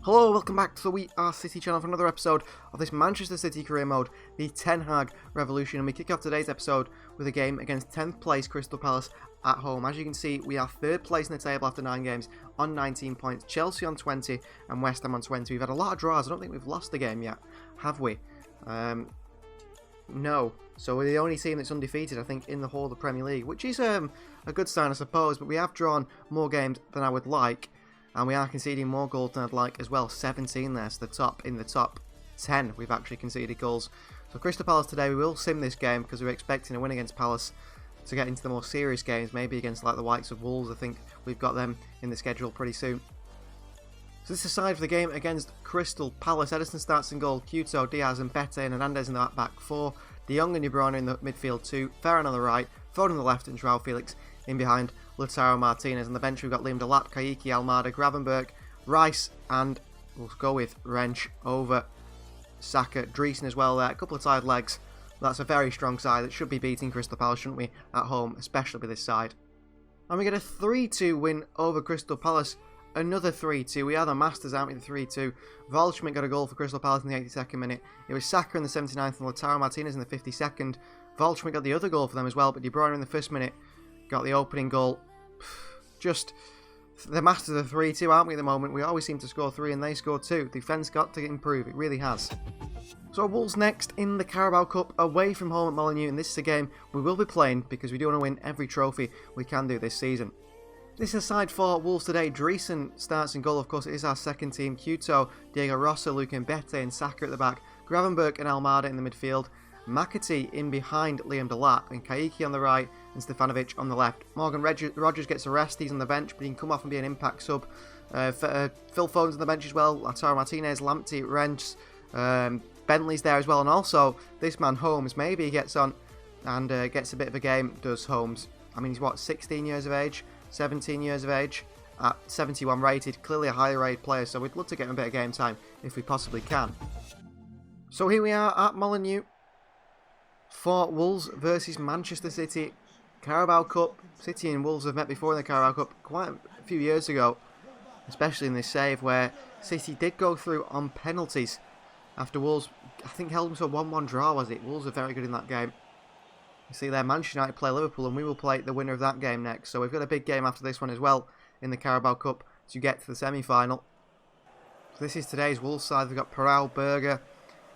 Hello, welcome back to the We Are City channel for another episode of this Manchester City career mode, the Ten Hag Revolution, and we kick off today's episode with a game against 10th place Crystal Palace at home. As you can see, we are 3rd place in the table after 9 games on 19 points, Chelsea on 20 and West Ham on 20. We've had a lot of draws. I don't think we've lost a game yet, have we? No. So we're the only team that's undefeated, I think, in the whole of the Premier League, which is a good sign, I suppose, but we have drawn more games than I would like. And we are conceding more goals than I'd like as well. 17 there, so in the top 10 we've actually conceded goals. So Crystal Palace today, we will sim this game because we're expecting a win against Palace to get into the more serious games, maybe against like the likes of Wolves. I think we've got them in the schedule pretty soon. So this is aside for the game against Crystal Palace. Ederson starts in goal, Couto, Diaz and Bete and Hernandez in the back 4. De Jong and De Bruyne in the midfield 2. Ferran on the right, Foden on the left and Joao Felix in behind Lautaro Martinez. On the bench we've got Liam Delap, Kayiki, Almada, Gravenberch, Rice and we'll go with Wrench over Saka, Dreesen as well there. A couple of tired legs. That's a very strong side that should be beating Crystal Palace, shouldn't we, at home, especially with this side. And we get a 3-2 win over Crystal Palace. Another 3-2. We are the masters, aren't we, the 3-2. Waldschmidt got a goal for Crystal Palace in the 82nd minute. It was Saka in the 79th and Lautaro Martinez in the 52nd. Waldschmidt got the other goal for them as well, but De Bruyne in the first minute got the opening goal. Just the masters of 3-2, aren't we, at the moment? We always seem to score 3 and they score 2. Defence got to improve, it really has. So Wolves next in the Carabao Cup, away from home at Molineux, and this is a game we will be playing because we do want to win every trophy we can do this season. This is side for Wolves today. Dreesen starts in goal, of course it is our second team. Couto, Diego Rosa, Luke and Bete and Saka at the back. Gravenberch and Almada in the midfield. McAtee in behind Liam Delap and Kayiki on the right and Stefanovic on the left. Morgan Rogers gets a rest, he's on the bench, but he can come off and be an impact sub. Phil Foden's on the bench as well, Lautaro Martinez, Lamptey, Wrench, Bentley's there as well, and also this man Holmes, maybe he gets on and gets a bit of a game, does Holmes. I mean, he's what, 16 years of age, 17 years of age, at 71 rated, clearly a higher rated player, so we'd love to get him a bit of game time if we possibly can. So here we are at Molineux for Wolves versus Manchester City. Carabao Cup. City and Wolves have met before in the Carabao Cup quite a few years ago, especially in this save where City did go through on penalties after Wolves, I think, held them to a 1-1 draw, was it? Wolves are very good in that game. You see there, Manchester United play Liverpool and we will play the winner of that game next. So we've got a big game after this one as well in the Carabao Cup to get to the semi-final. So this is today's Wolves side. We've got Peral, Berger,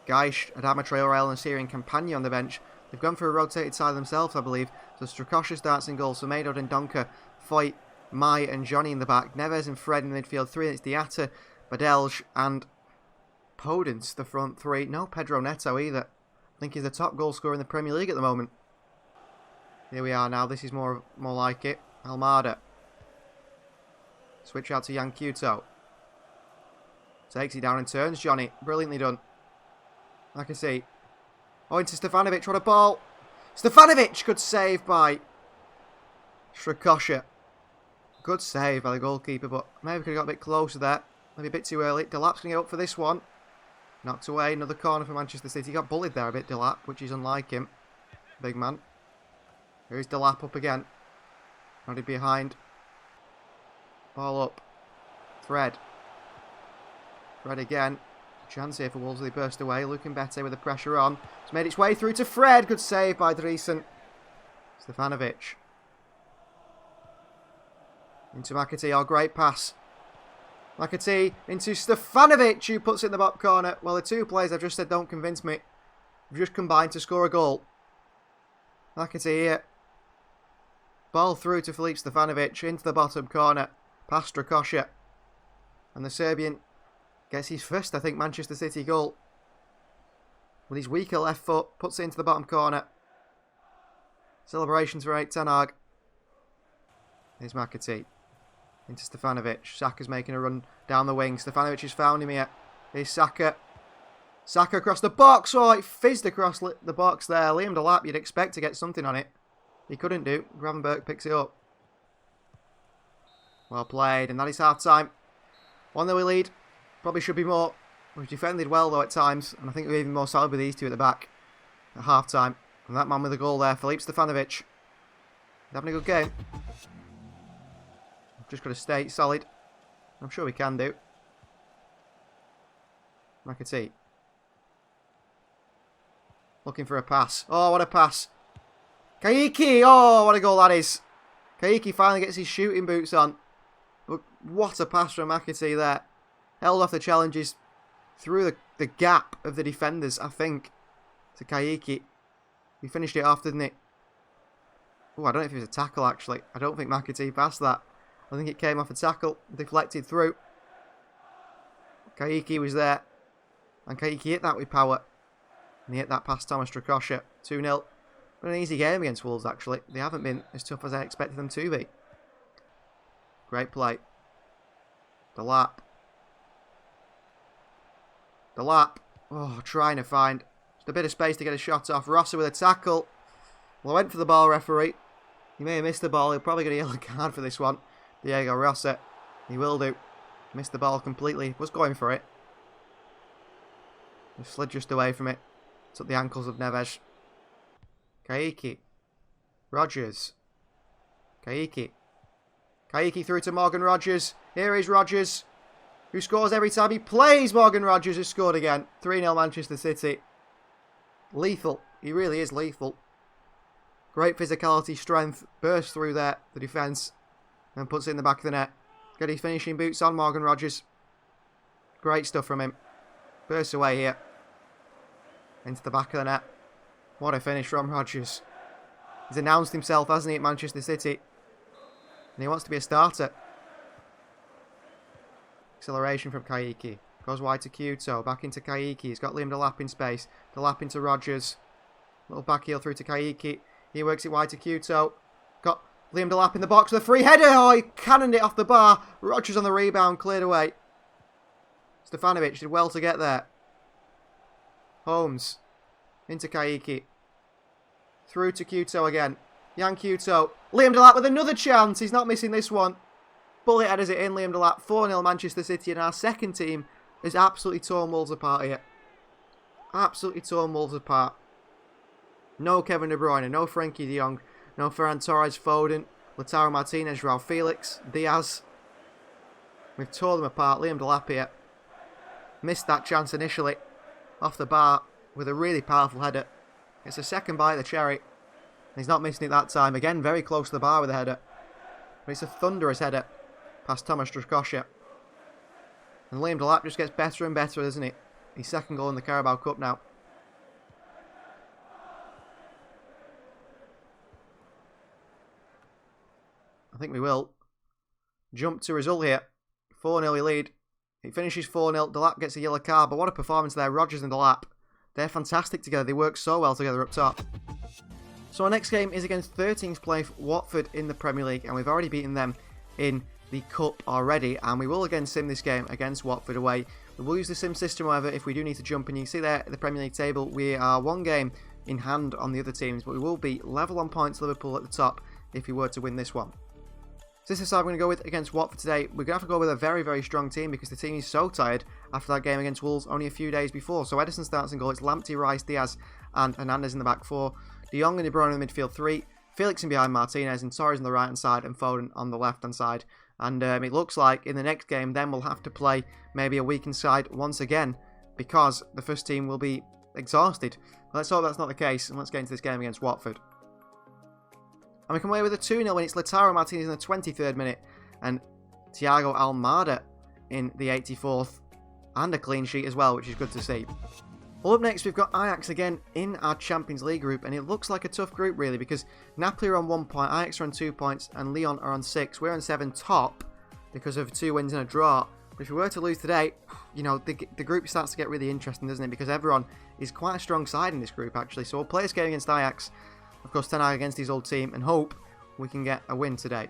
Gaish, Adama Traore and Syrian Campagna on the bench. They've gone for a rotated side themselves, I believe. So Strakosha starts in goal. Semedo, Dendoncker, Foyt, Mai and Johnny in the back. Neves and Fred in the midfield 3. It's Diatta, Badelj and Podence, the front 3. No Pedro Neto either. I think he's the top goal scorer in the Premier League at the moment. Here we are now. This is more like it. Almada. Switch out to Yan Couto. Takes it down and turns Johnny. Brilliantly done. I can see. Oh, into Stefanovic. What a ball. Stefanovic! Good save by Strakosha. Good save by the goalkeeper, but maybe could have got a bit closer there. Maybe a bit too early. Delap's going to get up for this one. Knocked away. Another corner for Manchester City. He got bullied there a bit, Delap, which is unlike him. Big man. Here's Delap up again. Nodded behind. Ball up. Fred. Fred again. Chance here for Wolves. They burst away. Luke and Bete with the pressure on. It's made its way through to Fred. Good save by Dreesen. Stefanovic. Into McAtee. Oh, great pass. McAtee into Stefanovic, who puts it in the bottom corner. Well, the two players I've just said don't convince me. We've just combined to score a goal. McAtee here. Ball through to Filip Stefanovic into the bottom corner. Past Strakosha. And the Serbian gets his first, I think, Manchester City goal. With his weaker left foot, puts it into the bottom corner. Celebrations for Ten Hag. Here's McAtee. Into Stefanovic. Saka's making a run down the wing. Stefanovic has found him here. Here's Saka. Saka across the box. Oh, it fizzed across the box there. Liam Delap, you'd expect to get something on it. He couldn't do. Gravenberch picks it up. Well played. And that is half time. 1-0 lead. Probably should be more. We've defended well though at times, and I think we're even more solid with these two at the back at half time. And that man with the goal there, Filip Stefanovic, having a good game. Just got to stay solid. I'm sure we can do. McAtee. Looking for a pass. Oh, what a pass. Kaiki! Oh, what a goal that is. Kaiki finally gets his shooting boots on. But what a pass from McAtee there. Held off the challenges through the gap of the defenders, I think, to Kaiki. He finished it off, didn't he? Oh, I don't know if it was a tackle, actually. I don't think McAtee passed that. I think it came off a tackle, deflected through. Kaiki was there. And Kaiki hit that with power. And he hit that past Thomas Strakosha. 2-0. But an easy game against Wolves, actually. They haven't been as tough as I expected them to be. Great play. The lap. The lap. Oh, trying to find just a bit of space to get a shot off. Rosser with a tackle. Well, I went for the ball, referee. He may have missed the ball. He'll probably get a yellow card for this one. Diego Rosser. He will do. Missed the ball completely. Was going for it. He slid just away from it. Took the ankles of Neves. Kaiki. Rodgers. Kaiki. Kaiki through to Morgan Rodgers. Here is Rodgers, who scores every time he plays. Morgan Rodgers has scored again. 3-0 Manchester City. Lethal. He really is lethal. Great physicality, strength. Bursts through there, the defence. And puts it in the back of the net. Get his finishing boots on, Morgan Rodgers. Great stuff from him. Bursts away here. Into the back of the net. What a finish from Rodgers. He's announced himself, hasn't he, at Manchester City. And he wants to be a starter. Acceleration from Kaiki. Goes wide to Kyoto. Back into Kaiki. He's got Liam Delap in space. Delap into Rodgers. Little back heel through to Kaiki. He works it wide to Kyoto. Got Liam Delap in the box with a free header. Oh, he cannoned it off the bar. Rodgers on the rebound. Cleared away. Stefanovic did well to get there. Holmes. Into Kaiki. Through to Kyoto again. Jan Kyoto. Liam Delap with another chance. He's not missing this one. Bullet headers it in. Liam Delap. 4-0 Manchester City. And our second team is absolutely torn Wolves apart here. Absolutely torn Wolves apart. No Kevin De Bruyne. No Frankie de Jong. No Ferran Torres, Foden, Lautaro Martinez, Joao Felix, Diaz. We've torn them apart. Liam Delap here. Missed that chance initially. Off the bar with a really powerful header. It's a second bite of the cherry. He's not missing it that time. Again, very close to the bar with the header. But it's a thunderous header past Thomas Strakosha. And Liam Delap just gets better and better, doesn't it? His second goal in the Carabao Cup now. I think we will jump to result here. 4-0 lead. It finishes 4-0. Delap gets a yellow card, but what a performance there. Rodgers and Delap. They're fantastic together. They work so well together up top. So our next game is against 13th place Watford in the Premier League, and we've already beaten them in the Cup already, and we will again sim this game against Watford away. We will use the sim system, however, if we do need to jump, and you can see there at the Premier League table, we are one game in hand on the other teams, but we will be level on points Liverpool at the top if we were to win this one. So this is how I'm going to go with against Watford today. We're going to have to go with a very, very strong team because the team is so tired after that game against Wolves only a few days before. So Ederson starts in goal. It's Lamptey, Rice, Diaz and Hernandez in the back four. De Jong and De Bruyne in the midfield three. Felix in behind Martinez and Torres on the right hand side and Foden on the left hand side. And it looks like in the next game then we'll have to play maybe a weakened side once again because the first team will be exhausted. Let's hope that's not the case and let's get into this game against Watford. And we come away with a 2-0 when it's Lautaro Martinez in the 23rd minute and Thiago Almada in the 84th. And a clean sheet as well, which is good to see. Well, up next we've got Ajax again in our Champions League group. And it looks like a tough group really because Napoli are on 1 point, Ajax are on 2 points and Lyon are on 6. We're on 7 top because of 2 wins and a draw. But if we were to lose today, you know, the group starts to get really interesting, doesn't it? Because everyone is quite a strong side in this group actually. So we'll play this game against Ajax. Of course, Ten Hag against his old team and hope we can get a win today.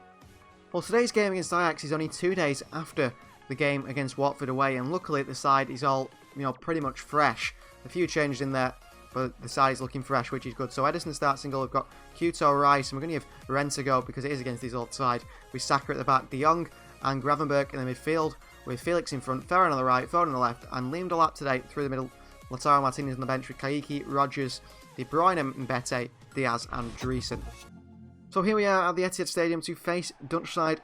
Well, today's game against Ajax is only 2 days after the game against Watford away, and luckily the side is all, you know, pretty much fresh. A few changes in there, but the side is looking fresh, which is good. So Ederson starts in goal. We've got Kyoto, Rice, and we're going to give Rennes a go because it is against his old side. With Saka at the back, De Jong and Gravenberch in the midfield, with Felix in front, Ferran on the right, Foden on the left, and Liam Delap today through the middle. Lautaro Martinez on the bench with Kaiki, Rodgers, De Bruyne, Mbete, Diaz and Dreesen. So here we are at the Etihad Stadium to face Dutch side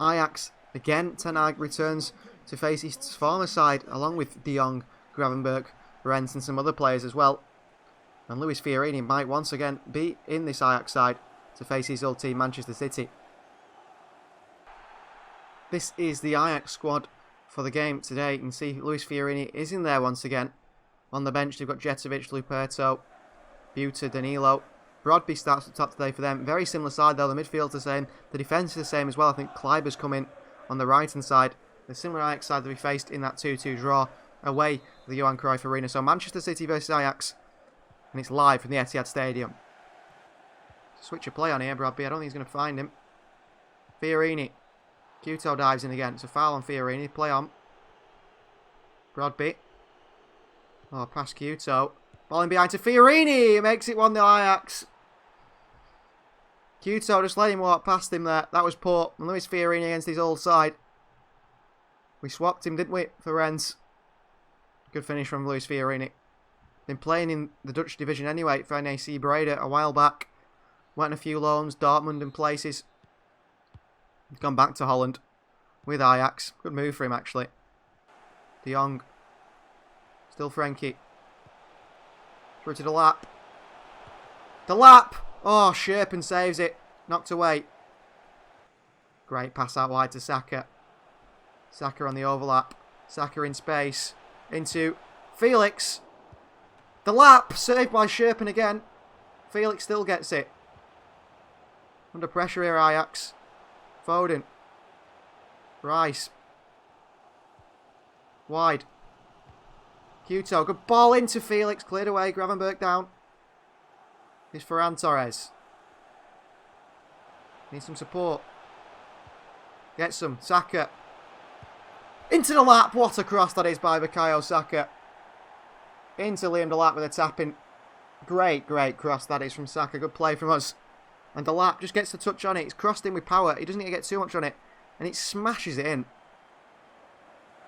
Ajax. Again, Ten Hag returns to face his former side along with De Jong, Gravenberch, Rennes and some other players as well. And Luis Fiorini might once again be in this Ajax side to face his old team Manchester City. This is the Ajax squad for the game today. You can see Luis Fiorini is in there once again. On the bench they've got Jetovic, Luperto, Buta, Danilo. Brodby starts up top today for them. Very similar side though, the midfield's the same. The defence is the same as well. I think Kleiber's come in on the right hand side. The similar Ajax side that we faced in that 2-2 draw away at the Johan Cruyff Arena. So Manchester City versus Ajax. And it's live from the Etihad Stadium. Switch of play on here, Brodby. I don't think he's going to find him. Fiorini. Couto dives in again. It's a foul on Fiorini. Play on. Brodby. Oh, past Couto. Ball in behind to Fiorini. He makes it 1-0 Ajax. Couto just let him walk past him there. That was poor. And Luis Fiorini against his old side. We swapped him, didn't we, for Rennes. Good finish from Luis Fiorini. Been playing in the Dutch division anyway for NAC Breda a while back. Went on a few loans, Dortmund and places. He's gone back to Holland with Ajax. Good move for him actually. De Jong. Still Frenkie. Through to the lap. The lap! Oh, Sherpen saves it. Knocked away. Great pass out wide to Saka. Saka on the overlap. Saka in space. Into Felix. The lap! Saved by Sherpen again. Felix still gets it. Under pressure here, Ajax. Foden. Rice. Wide. Couto. Good ball into Felix. Cleared away. Gravenberch down. It's Ferran Torres. Needs some support. Gets some. Saka. Into the lap. What a cross that is by Bukayo Saka. Into Liam Delap with a tap-in. Great cross that is from Saka. Good play from us. And Delap just gets the touch on it. It's crossed in with power. He doesn't need to get too much on it. And it smashes it in.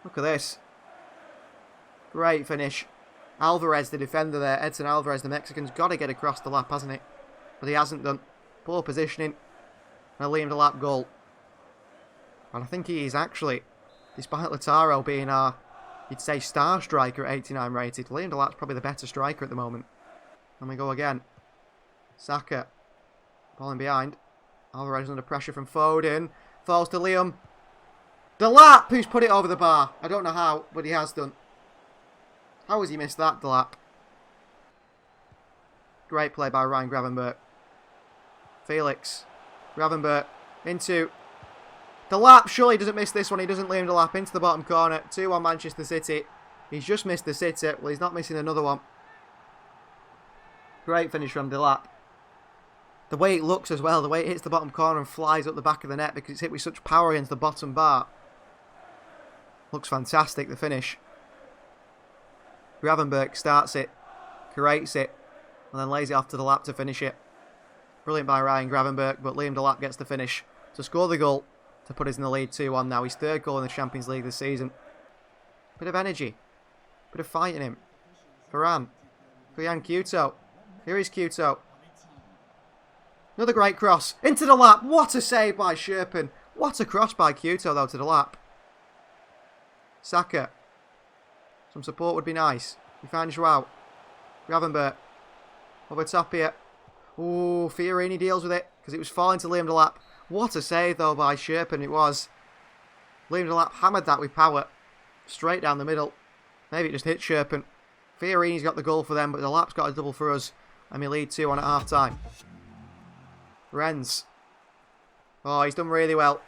Look at this. Great finish. Alvarez, the defender there. Edson Alvarez, the Mexican's got to get across the lap, hasn't he? But he hasn't done. Poor positioning. And a Liam Delap goal. And I think he is actually, despite Lautaro being our, you'd say, star striker at 89 rated, Liam Delap's probably the better striker at the moment. And we go again. Saka. Ball in behind. Alvarez under pressure from Foden. Falls to Liam. Delap, who's put it over the bar. I don't know how, but he has done. How has he missed that, Delap? Great play by Ryan Gravenberch. Felix. Gravenberch. Into Delap. Surely he doesn't miss this one. He doesn't Liam Delap into the bottom corner. 2-1 Manchester City. He's just missed the sitter. Well, he's not missing another one. Great finish from Delap. The way it looks as well, the way it hits the bottom corner and flies up the back of the net because it's hit with such power against the bottom bar. Looks fantastic, the finish. Gravenberch starts it, creates it, and then lays it off to Delap to finish it. Brilliant by Ryan Gravenberch, but Liam Delap gets the finish to score the goal to put us in the lead 2-1 now. His third goal in the Champions League this season. Bit of energy, bit of fight in him. Ferran, Guyan Couto. Here is Couto. Another great cross. Into the lap. What a save by Sherpen. What a cross by Couto, though, to the lap. Saka. Some support would be nice. He finds Joao. Gravenberch. Over top here. Ooh, Fiorini deals with it because it was falling to Liam Delap. What a save, though, by Sherpen it was. Liam Delap hammered that with power. Straight down the middle. Maybe it just hit Sherpen. Fiorini's got the goal for them, but Delap's got a double for us. And we lead 2-1 at half-time. Rennes. Oh, he's done really well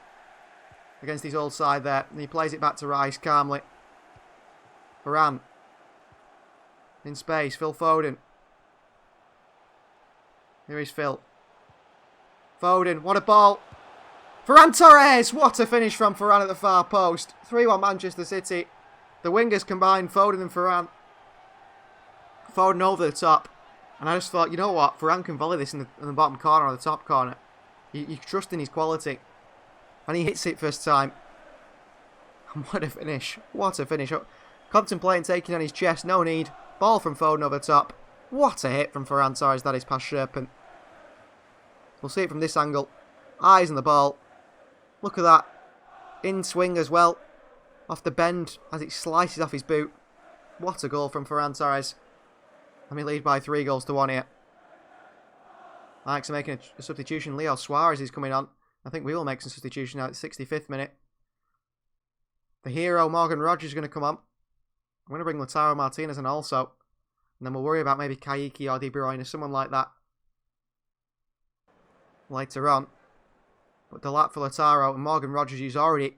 against his old side there. And he plays it back to Rice calmly. Ferran. In space, Phil Foden. Here is Phil. Foden, what a ball. Ferran Torres! What a finish from Ferran at the far post. 3-1 Manchester City. The wingers combined, Foden and Ferran. Foden over the top. And I just thought, you know what? Ferran can volley this in the bottom corner or the top corner. You trust in his quality. And he hits it first time. And what a finish. What a finish. Contemplating taking on his chest. No need. Ball from Foden over the top. What a hit from Ferran Torres. That is past Sherpen. We'll see it from this angle. Eyes on the ball. Look at that. In swing as well. Off the bend as it slices off his boot. What a goal from Ferran Torres. And we lead by 3-1 here. Ajax are making a substitution. Leo Suarez is coming on. I think we will make some substitution now at the 65th minute. The hero, Morgan Rogers, is going to come on. I'm going to bring Lautaro Martinez in also. And then we'll worry about maybe Kayiki or De Bruyne, someone like that. Later on. But the lap for Lautaro and Morgan Rogers, who's already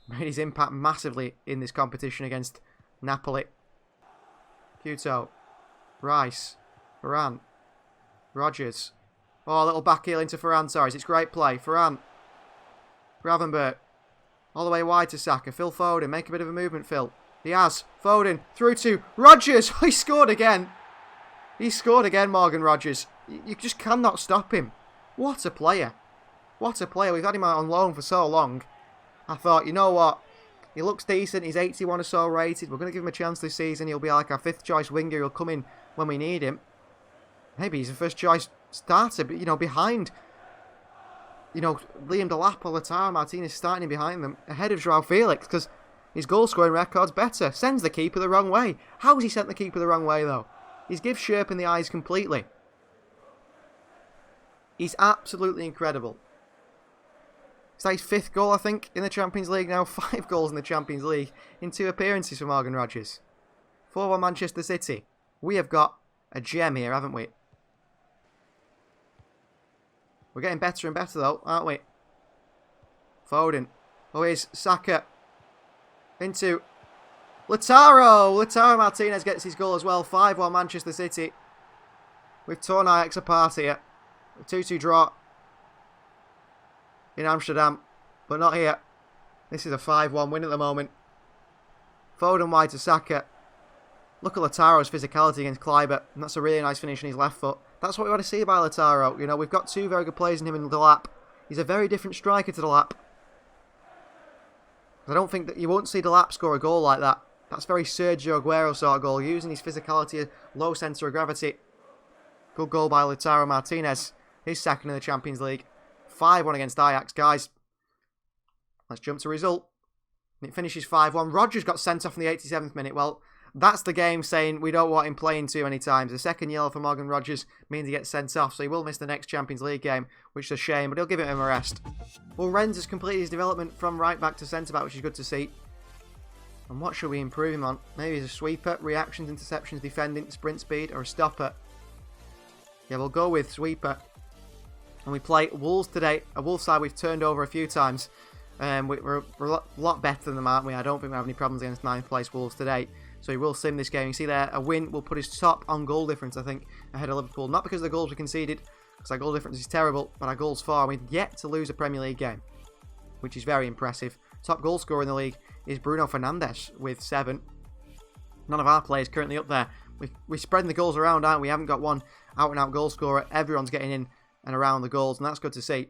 made his impact massively in this competition against Napoli. Puto. Rice. Ferran. Rogers. Oh, a little back heel into Ferran Torres. It's great play. Ferran. Gravenberch. All the way wide to Saka. Phil Foden. Make a bit of a movement, Phil. He has. Foden. Through to Rogers. He scored again. He scored again, Morgan Rogers. You just cannot stop him. What a player. What a player. We've had him out on loan for so long. I thought, you know what? He looks decent. He's 81 or so rated. We're going to give him a chance this season. He'll be like our 5th choice winger. He'll come in when we need him. Maybe he's a first choice starter, but, you know, behind, you know, Liam Delap or Lautaro Martinez starting in behind them, ahead of Joao Felix, because his goal-scoring record's better. Sends the keeper the wrong way. How has he sent the keeper the wrong way, though? He's given Sherp in the eyes completely. He's absolutely incredible. Is that his 5th goal, I think, in the Champions League now? 5 goals in the Champions League in 2 appearances for Morgan Rogers. 4-1 Manchester City. We have got a gem here, haven't we? We're getting better and better, though, aren't we? Foden. Oh, here's Saka. Into Lautaro. Lautaro Martinez gets his goal as well. 5-1 Manchester City. We've torn Ajax apart here. A 2-2 draw in Amsterdam, but not here. This is a 5-1 win at the moment. Foden wide to Saka. Look at Lautaro's physicality against Kluivert, and that's a really nice finish on his left foot. That's what we want to see by Lautaro. You know, we've got 2 very good players in him and Delap. He's a very different striker to Delap. I don't think that you won't see Delap score a goal like that. That's very Sergio Aguero sort of goal, using his physicality, low centre of gravity. Good goal by Lautaro Martinez. His 2nd in the Champions League. 5-1 against Ajax, guys. Let's jump to result. And it finishes 5-1. Rogers got sent off in the 87th minute. Well, that's the game saying we don't want him playing too many times. The 2nd yellow for Morgan Rogers means he gets sent off, so he will miss the next Champions League game, which is a shame, but he'll give him a rest. Well, Rennes has completed his development from right back to centre back, which is good to see. And what should we improve him on? Maybe he's a sweeper, reactions, interceptions, defending, sprint speed, or a stopper. Yeah, we'll go with sweeper. And we play Wolves today. A Wolves side we've turned over a few times. We're a lot better than them, aren't we? I don't think we have any problems against 9th place Wolves today. So he will sim this game. You see there, a win will put his top on goal difference, I think, ahead of Liverpool. Not because of the goals we conceded, because our goal difference is terrible, but our goals for. We've yet to lose a Premier League game, which is very impressive. Top goal scorer in the league is Bruno Fernandes with 7. None of our players currently up there. We're spreading the goals around, aren't we? We haven't got one out-and-out goal scorer. Everyone's getting in and around the goals, and that's good to see.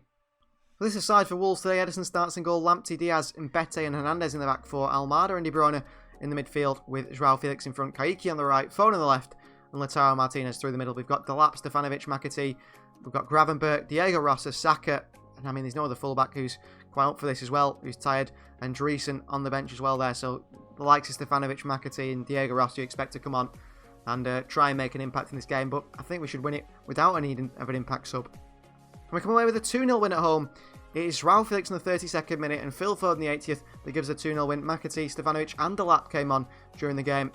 Well, this is side for Wolves today. Edison starts in goal. Lamptey, Diaz, Mbete and Hernandez in the back four. Almada and De Bruyne in the midfield with Joao Felix in front. Kayiki on the right. Foden on the left. And Lautaro Martinez through the middle. We've got Delap, Stefanovic, McAtee. We've got Gravenberch, Diego Rosa, Saka. And I mean, there's no other fullback who's quite up for this as well, who's tired. And Dreesen on the bench as well there. So the likes of Stefanovic, McAtee and Diego Rosa you expect to come on and try and make an impact in this game. But I think we should win it without a need of an impact sub. And we come away with a 2-0 win at home. It is Joao Felix in the 32nd minute and Phil Foden in the 80th that gives a 2-0 win. McAtee, Stefanovic and Delap came on during the game.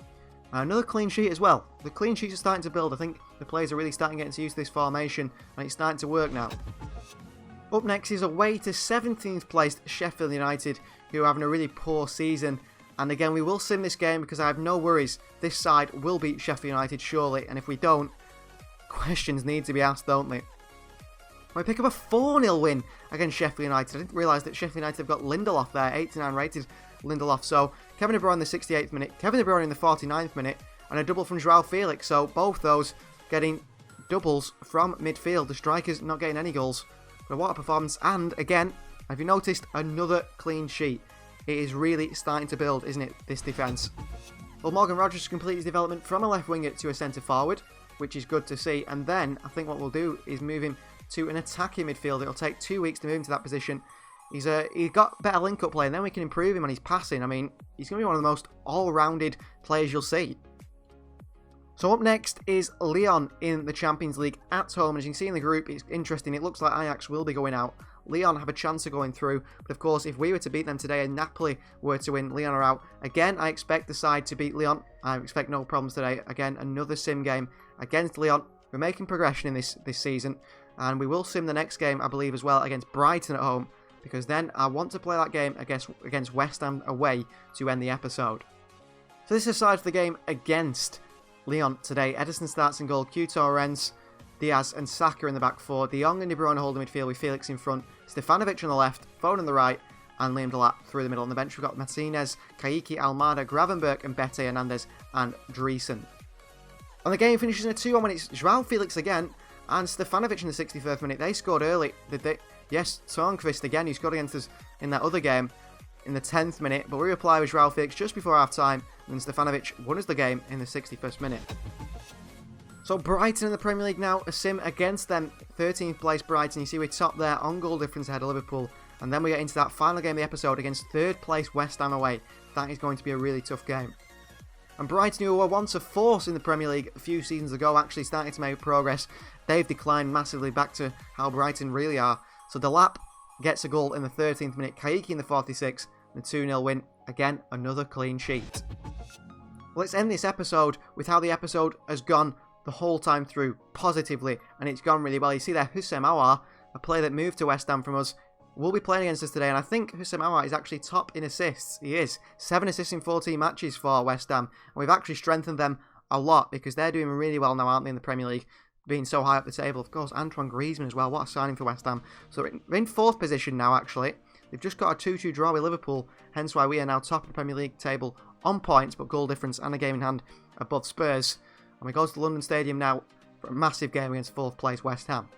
Another clean sheet as well. The clean sheets are starting to build. I think the players are really starting to get used to this formation and it's starting to work now. Up next is away to 17th placed Sheffield United, who are having a really poor season. And again, we will sim this game because I have no worries. This side will beat Sheffield United surely, and if we don't, questions need to be asked, don't they? We pick up a 4-0 win against Sheffield United. I didn't realise that Sheffield United have got Lindelof there, 89 rated Lindelof. So Kevin De Bruyne in the 68th minute, Kevin De Bruyne in the 49th minute, and a double from Joao Felix. So both those getting doubles from midfield. The strikers not getting any goals. But what a performance. And again, have you noticed another clean sheet? It is really starting to build, isn't it, this defence? Well, Morgan Rogers completed his development from a left winger to a centre forward, which is good to see. And then I think what we'll do is move him to an attacking midfield. It'll take 2 weeks to move him to that position. He's got better link-up play, and then we can improve him on his passing. I mean, he's going to be one of the most all-rounded players you'll see. So up next is Lyon in the Champions League at home. As you can see in the group, it's interesting. It looks like Ajax will be going out. Lyon have a chance of going through. But of course, if we were to beat them today and Napoli were to win, Lyon are out. Again, I expect the side to beat Lyon. I expect no problems today. Again, another sim game against Lyon. We're making progression in this season. And we will sim the next game, I believe, as well against Brighton at home. Because then I want to play that game against West Ham away to end the episode. So this is aside for the game against Lyon today. Ederson starts in goal. Couto, Rennes, Diaz and Saka in the back four. De Jong and De Bruyne hold the midfield with Felix in front. Stefanovic on the left, Foden on the right, and Liam Delap through the middle. On the bench we've got Martinez, Kayiki, Almada, Gravenberch and Bete, Hernandez and Dreesen. And the game finishes in a 2-1 when it's João Felix again and Stefanovic in the 61st minute. They scored early. Yes, Sörnqvist again, who scored against us in that other game in the 10th minute. But we reply with João Felix just before half-time. And Stefanovic won us the game in the 61st minute. So Brighton in the Premier League now, a sim against them. 13th place Brighton. You see we're top there on goal difference ahead of Liverpool. And then we get into that final game of the episode against 3rd place West Ham away. That is going to be a really tough game. And Brighton, who were once a force in the Premier League a few seasons ago, actually starting to make progress. They've declined massively back to how Brighton really are. So Delap gets a goal in the 13th minute. Kayiki in the 46th. And a 2-0 win. Again, another clean sheet. Let's end this episode with how the episode has gone the whole time through, positively, and it's gone really well. You see there, Houssem Aouar, a player that moved to West Ham from us, will be playing against us today, and I think Houssem Aouar is actually top in assists. He is. 7 assists in 14 matches for West Ham, and we've actually strengthened them a lot, because they're doing really well now, aren't they, in the Premier League, being so high up the table. Of course, Antoine Griezmann as well, what a signing for West Ham. So we're in 4th position now, actually. They've just got a 2-2 draw with Liverpool, hence why we are now top of the Premier League table on points, but goal difference and a game in hand above Spurs. And we go to the London Stadium now for a massive game against 4th place West Ham.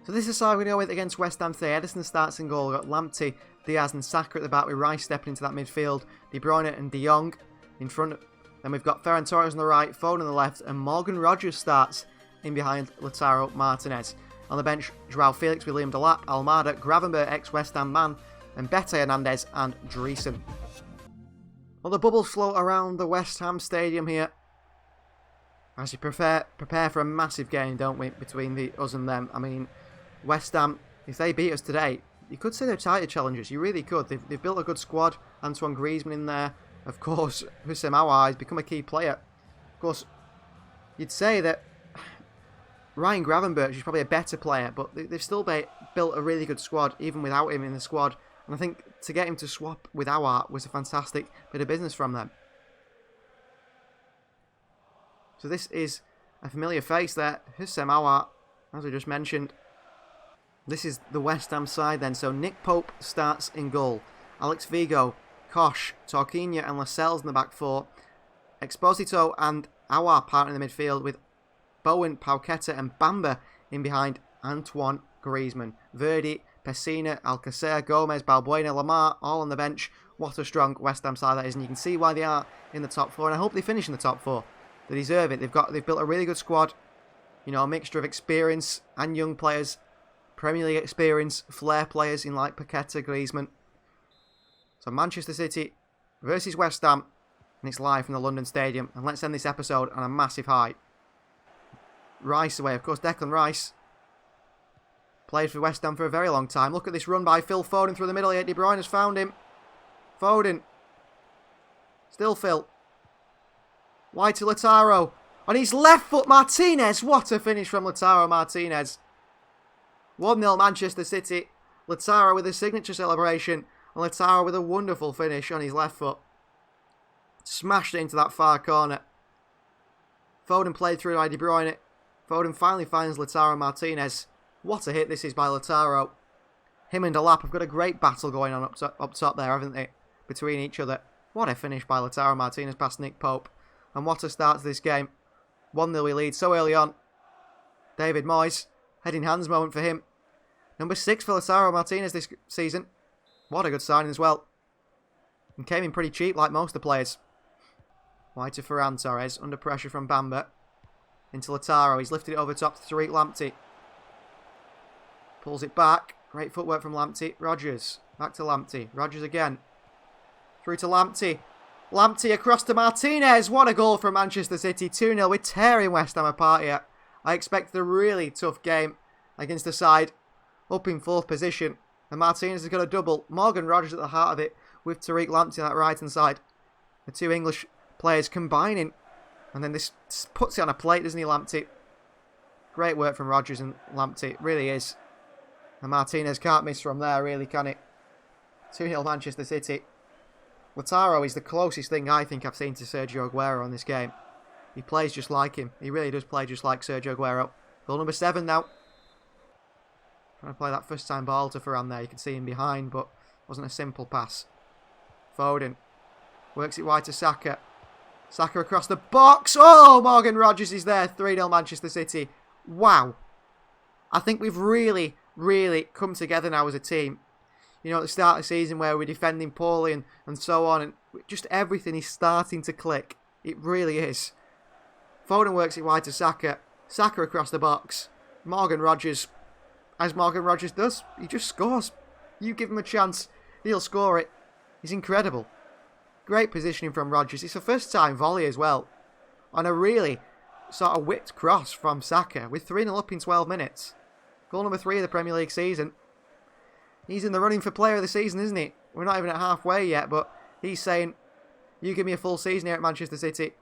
So this is the side we go with against West Ham today. Ederson starts in goal. We've got Lamptey, Diaz and Saka at the back with Rice stepping into that midfield. De Bruyne and De Jong in front. Then we've got Ferran Torres on the right, Foden on the left, and Morgan Rogers starts in behind Lautaro Martinez. On the bench, João Felix, William Delap, Almada, Gravenberch, ex-West Ham man, and Bete, Hernandez and Dreesen. Well, the bubbles float around the West Ham Stadium here. As you prepare for a massive game, don't we, between us and them. I mean, West Ham, if they beat us today, you could say they're title challengers. You really could. They've built a good squad. Antoine Griezmann in there. Of course, Houssem Aouar has become a key player. Of course, you'd say that Ryan Gravenberch is probably a better player, but they've still built a really good squad, even without him in the squad. And I think to get him to swap with Aouar was a fantastic bit of business from them. So this is a familiar face there. Houssem Aouar, as we just mentioned. This is the West Ham side then. So Nick Pope starts in goal. Alex Vigo, Koch, Torquinha and Lascelles in the back four. Exposito and Aouar part in the midfield with Bowen, Pauqueta and Bamba in behind Antoine Griezmann. Verdi, Pessina, Alcacer, Gomez, Balbuena, Lamar, all on the bench. What a strong West Ham side that is, and you can see why they are in the top four, and I hope they finish in the top four. They deserve it. They've built a really good squad. You know, a mixture of experience and young players. Premier League experience, flair players in like Paqueta, Griezmann. So Manchester City versus West Ham, and it's live from the London Stadium. And let's end this episode on a massive high. Rice away, of course, Declan Rice. Played for West Ham for a very long time. Look at this run by Phil Foden through the middle here. De Bruyne has found him. Foden. Still Phil. Wide to Lautaro. On his left foot, Martinez. What a finish from Lautaro Martinez. 1-0 Manchester City. Lautaro with a signature celebration. And Lautaro with a wonderful finish on his left foot. Smashed it into that far corner. Foden played through by De Bruyne. Foden finally finds Lautaro Martinez. What a hit this is by Lautaro. Him and Delap have got a great battle going on up top there, haven't they? Between each other. What a finish by Lautaro Martinez past Nick Pope. And what a start to this game. 1-0 we lead so early on. David Moyes. Heading hands moment for him. Number 6 for Lautaro Martinez this season. What a good signing as well. And came in pretty cheap like most of the players. Wide to Ferran Torres. Under pressure from Bamba. Into Lautaro. He's lifted it over top to Tariq Lamptey. Pulls it back. Great footwork from Lamptey. Rogers. Back to Lamptey. Rogers again. Through to Lamptey. Lamptey across to Martinez. What a goal from Manchester City. 2-0. We're tearing West Ham apart here. I expected a really tough game against the side up in 4th position. And Martinez has got a double. Morgan Rogers at the heart of it with Tariq Lamptey on that right-hand side. The 2 English players combining. And then this puts it on a plate, doesn't he, Lamptey? Great work from Rogers and Lamptey. It really is. And Martinez can't miss from there, really, can it? 2-0 Manchester City. Lautaro is the closest thing I think I've seen to Sergio Aguero on this game. He plays just like him. He really does play just like Sergio Aguero. Goal number 7 now. Trying to play that first time ball to Varane there. You can see him behind, but it wasn't a simple pass. Foden. Works it wide to Saka. Saka across the box. Oh, Morgan Rogers is there. 3-0 Manchester City. Wow. I think we've really come together now as a team. You know, at the start of the season where we're defending poorly and so on. And just everything is starting to click. It really is. Foden works it wide to Saka. Saka across the box. Morgan Rogers. As Morgan Rogers does, he just scores. You give him a chance, he'll score it. He's incredible. Great positioning from Rogers. It's a first time volley as well. On a really sort of whipped cross from Saka with 3-0 up in 12 minutes. Goal number 3 of the Premier League season. He's in the running for player of the season, isn't he? We're not even at halfway yet, but he's saying, you give me a full season here at Manchester City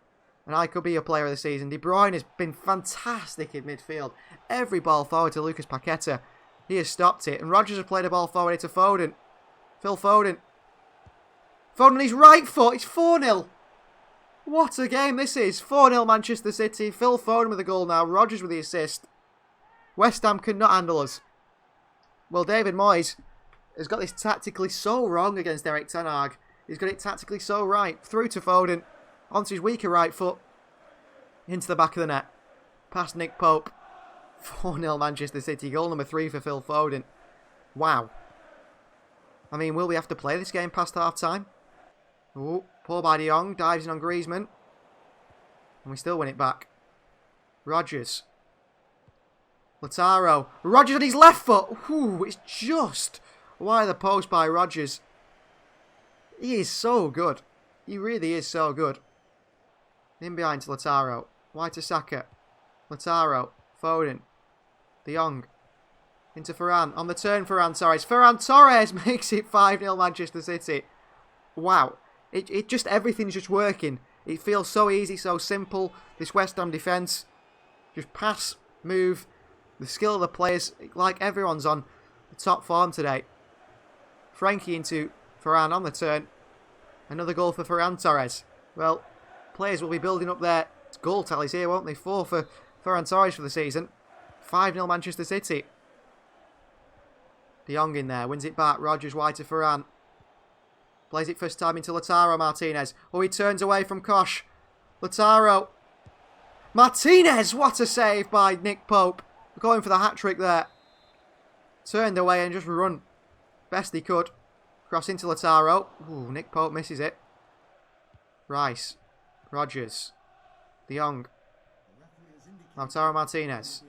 and I could be your player of the season. De Bruyne has been fantastic in midfield. Every ball forward to Lucas Paqueta. He has stopped it. And Rogers has played a ball forward to Foden. Phil Foden. Foden on his right foot. It's 4-0. What a game this is. 4-0 Manchester City. Phil Foden with the goal now. Rogers with the assist. West Ham cannot handle us. Well, David Moyes has got this tactically so wrong against Erik ten Hag. He's got it tactically so right. Through to Foden. Onto his weaker right foot. Into the back of the net. Past Nick Pope. 4-0 Manchester City. Goal number 3 for Phil Foden. Wow. I mean, will we have to play this game past half-time? Oh, poor by De Jong. Dives in on Griezmann. And we still win it back. Rogers. Lautaro. Rogers on his left foot. Ooh, it's just wide the post by Rogers. He is so good. He really is so good. In behind to Lautaro. Wide to Saka. Lautaro. Foden. De Jong. Into Varane. On the turn, Ferran Torres. Ferran Torres makes it 5-0 Manchester City. Wow. It just, everything's just working. It feels so easy, so simple. This West Ham defence. Just pass, move. The skill of the players, like everyone's on the top form today. Frankie into Varane on the turn. Another goal for Ferran Torres. Well, players will be building up their goal tallies here, won't they? 4 for Ferran Torres for the season. 5-0 Manchester City. De Jong in there, wins it back. Rogers wide to Varane. Plays it first time into Lautaro Martinez. Oh, he turns away from Kosh. Lautaro. Martinez! What a save by Nick Pope. Going for the hat-trick there. Turned away and just run. Best he could. Cross into Lautaro. Ooh, Nick Pope misses it. Rice. Rogers. De Jong. Lautaro Martinez.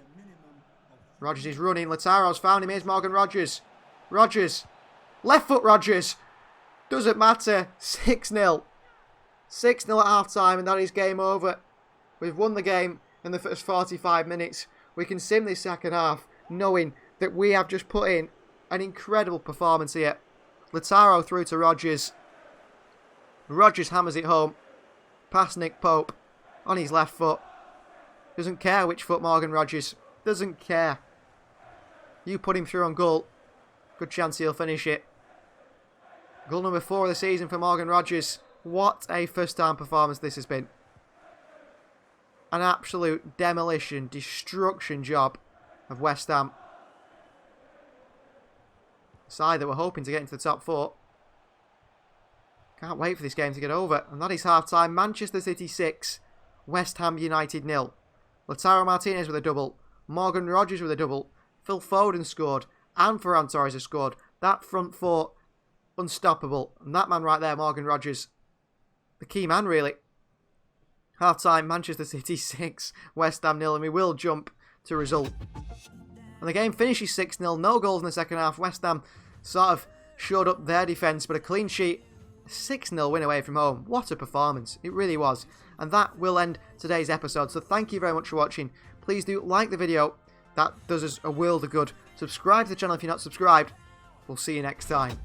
Rogers is running. Lautaro's found him. Here's Morgan Rogers. Rogers. Left foot Rogers. Doesn't matter. 6-0. 6-0 at half-time and that is game over. We've won the game in the first 45 minutes. We can sim this second half knowing that we have just put in an incredible performance here. Lautaro through to Rogers. Rogers hammers it home. Past Nick Pope. On his left foot. Doesn't care which foot Morgan Rogers. Doesn't care. You put him through on goal. Good chance he'll finish it. Goal number 4 of the season for Morgan Rogers. What a first-time performance this has been. An absolute demolition, destruction job of West Ham. Side that we're hoping to get into the top 4. Can't wait for this game to get over. And that is half-time. Manchester City 6. West Ham United 0. Lautaro Martinez with a double. Morgan Rogers with a double. Phil Foden scored. And Ferran Torres has scored. That front 4, unstoppable. And that man right there, Morgan Rogers, the key man really. Half-time, Manchester City 6, West Ham 0, and we will jump to result. And the game finishes 6-0, no goals in the second half. West Ham sort of shored up their defence, but a clean sheet 6-0 win away from home. What a performance. It really was. And that will end today's episode. So thank you very much for watching. Please do like the video. That does us a world of good. Subscribe to the channel if you're not subscribed. We'll see you next time.